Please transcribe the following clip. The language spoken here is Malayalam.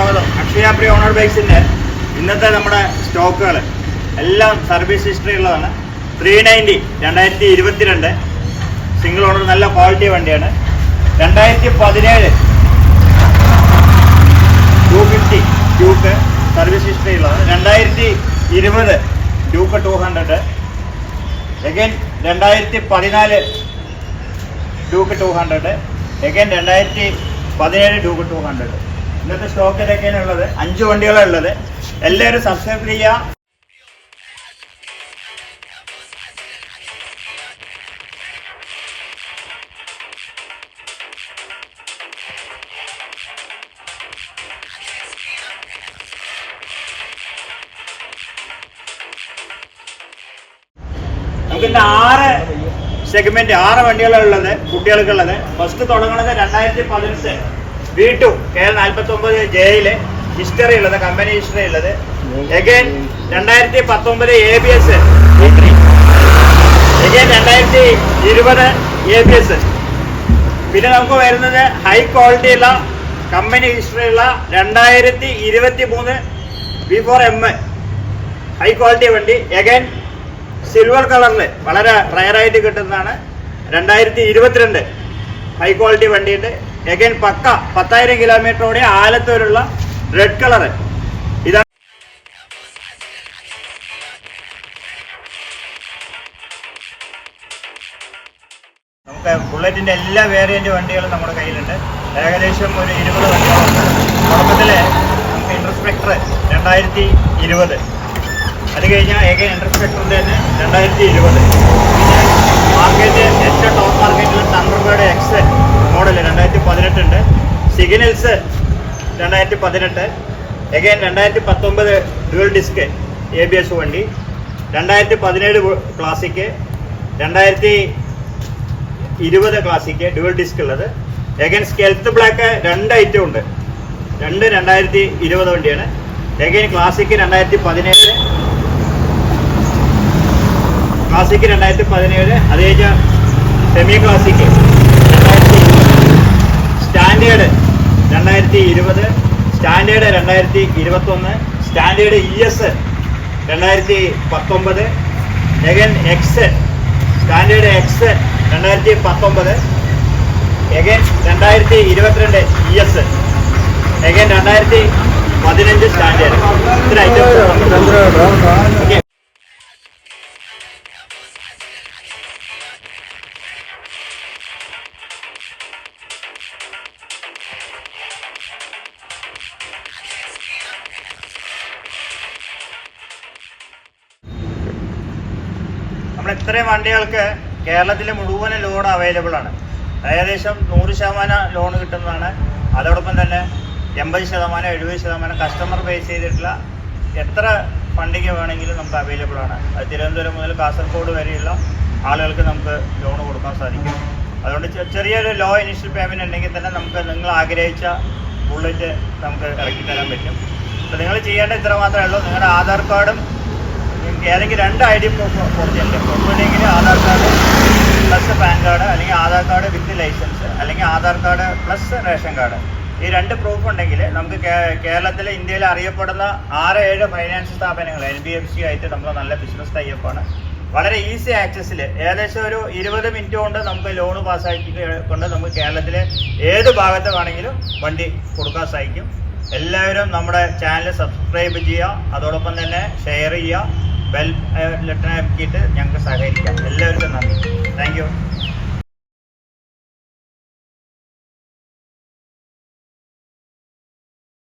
സ്വാഗതം. അക്ഷയ പ്രീ ഓണർ ബൈക്സിൻ്റെ ഇന്നത്തെ നമ്മുടെ സ്റ്റോക്കുകൾ എല്ലാം സർവീസ് ഹിസ്റ്ററി ഉള്ളതാണ്. 390 2022 സിംഗിൾ ഓണർ നല്ല ക്വാളിറ്റി വണ്ടിയാണ്. 2017 250 ഡ്യൂക്ക് സർവീസ് ഹിസ്റ്ററി ഉള്ളത്. 2020 Duke 200. Again 2014 Duke 200. Again 2017 Duke 200. ഇന്നത്തെ സ്റ്റോക്കിലൊക്കെയാണ് ഉള്ളത്. 5 വണ്ടികളാണ് ഉള്ളത്. എല്ലാവരും സബ്സ്ക്രൈബ് ചെയ്യുക. നമുക്കിന്ന് 6 സെഗ്മെന്റ് 6 വണ്ടികളാണ് ഉള്ളത്, കുട്ടികൾക്കുള്ളത്. ഫസ്റ്റ് തുടങ്ങുന്നത് 2018 V2 KL49 ജെയില് ഹിസ്റ്ററി ഉള്ളത്, കമ്പനി ഹിസ്റ്ററി ഉള്ളത്. Again 2019 ABS V3. Again 2020 ABS. പിന്നെ നമുക്ക് വരുന്നത് ഹൈ ക്വാളിറ്റി ഉള്ള കമ്പനി ഹിസ്റ്ററി ഉള്ള 2023 V4M ഹൈ ക്വാളിറ്റി വണ്ടി. എഗൈൻ സിൽവർ കളറിൽ വളരെ റയറായിട്ട് കിട്ടുന്നതാണ്. 2022 ഹൈ ക്വാളിറ്റി വണ്ടിയുണ്ട്. എഗൈൻ പക്ക 10,000 കിലോമീറ്ററോടെ ആലത്തൂരുള്ള റെഡ് കളർ. ഇതാണ് നമുക്ക് ബുള്ളറ്റിന്റെ എല്ലാ വേരിയന്റ് വണ്ടികളും നമ്മുടെ കയ്യിലുണ്ട്. ഏകദേശം ഒരു 20 വണ്ടികളുണ്ട്. തുടക്കത്തിൽ നമുക്ക് ഇൻട്രസ്പെക്ടർ 2020, അത് കഴിഞ്ഞാൽ എഗൈൻ ഇൻട്രസ്പെക്ടറിന്റെ തന്നെ 2020. പിന്നെ മാർക്കറ്റ് ഏറ്റവും ടോപ്പ് മാർക്കറ്റിൽ തണ്ടർബേർഡ് എക്സ് മോഡൽ 2018 ഉണ്ട്. Signals 2018. Again 2019 dual disk ABS വണ്ടി. 2017 ക്ലാസിക്. 2020 ക്ലാസിക് ഡ്യുവൽ ഡിസ്ക് ഉള്ളത്. എഗൈൻ സ്കെൽത്ത് ബ്ലാക്ക് 2 ഐറ്റം ഉണ്ട്. 2020 വണ്ടിയാണ്. Again classic 2017. ക്ലാസിക് 2017. അത് കഴിഞ്ഞാൽ semi classic 2020. Standard 2020. Standard 2021. Standard ES 2019. Again X standard X 2019. Again 2022 ES. Again 2015 standard. ഇത്ര ഐറ്റംസ്. നമ്മുടെ ഇത്രയും വണ്ടികൾക്ക് കേരളത്തിൽ മുഴുവൻ ലോൺ അവൈലബിൾ ആണ്. ഏകദേശം 100% ലോൺ കിട്ടുന്നതാണ്. അതോടൊപ്പം തന്നെ 80%, 70% കസ്റ്റമർ ബേസ് ചെയ്തിട്ടുള്ള എത്ര ഫണ്ടിങ് വേണമെങ്കിലും നമുക്ക് അവൈലബിൾ ആണ്. അത് തിരുവനന്തപുരം മുതൽ കാസർഗോഡ് വരെയുള്ള ആളുകൾക്ക് നമുക്ക് ലോൺ കൊടുക്കാൻ സാധിക്കും. അതുകൊണ്ട് ചെറിയൊരു ലോ ഇനിഷ്യൽ പേയ്മെൻറ്റ് ഉണ്ടെങ്കിൽ തന്നെ നമുക്ക് നിങ്ങൾ ആഗ്രഹിച്ച ബുള്ളറ്റ് നമുക്ക് ഇറക്കി തരാൻ പറ്റും. അപ്പോൾ നിങ്ങൾ ചെയ്യേണ്ട ഇത്ര മാത്രമേ ഉള്ളൂ. നിങ്ങളുടെ ആധാർ കാർഡും ഏതെങ്കിലും 2 ID പ്രൂഫ് ഒറിജിനൽ ഒന്നുമില്ലെങ്കിൽ Aadhaar card plus pan card, അല്ലെങ്കിൽ ആധാർ കാർഡ് വിത്ത് ലൈസൻസ്, അല്ലെങ്കിൽ Aadhaar card plus ration card. ഈ 2 പ്രൂഫ് ഉണ്ടെങ്കിൽ നമുക്ക് കേരളത്തിലെ ഇന്ത്യയിൽ അറിയപ്പെടുന്ന 6-7 ഫൈനാൻസ് സ്ഥാപനങ്ങൾ NBFC ആയിട്ട് നമ്മൾ നല്ല ബിസിനസ് ടൈപ്പാണ്. വളരെ ഈസി ആക്സസിൽ ഏകദേശം ഒരു 20 മിനിറ്റ് കൊണ്ട് നമുക്ക് ലോൺ പാസ്സാക്കി കൊണ്ട് നമുക്ക് കേരളത്തിലെ ഏത് ഭാഗത്ത് വേണമെങ്കിലും വണ്ടി കൊടുക്കാൻ സാധിക്കും. എല്ലാവരും നമ്മുടെ ചാനൽ സബ്സ്ക്രൈബ് ചെയ്യുക. അതോടൊപ്പം തന്നെ ഷെയർ ചെയ്യുക. ബെൽ ബട്ടൺ ആക്കിയിട്ട് ഞങ്ങൾക്ക് സഹകരിക്കാം. എല്ലാവർക്കും നന്ദി. Thank you.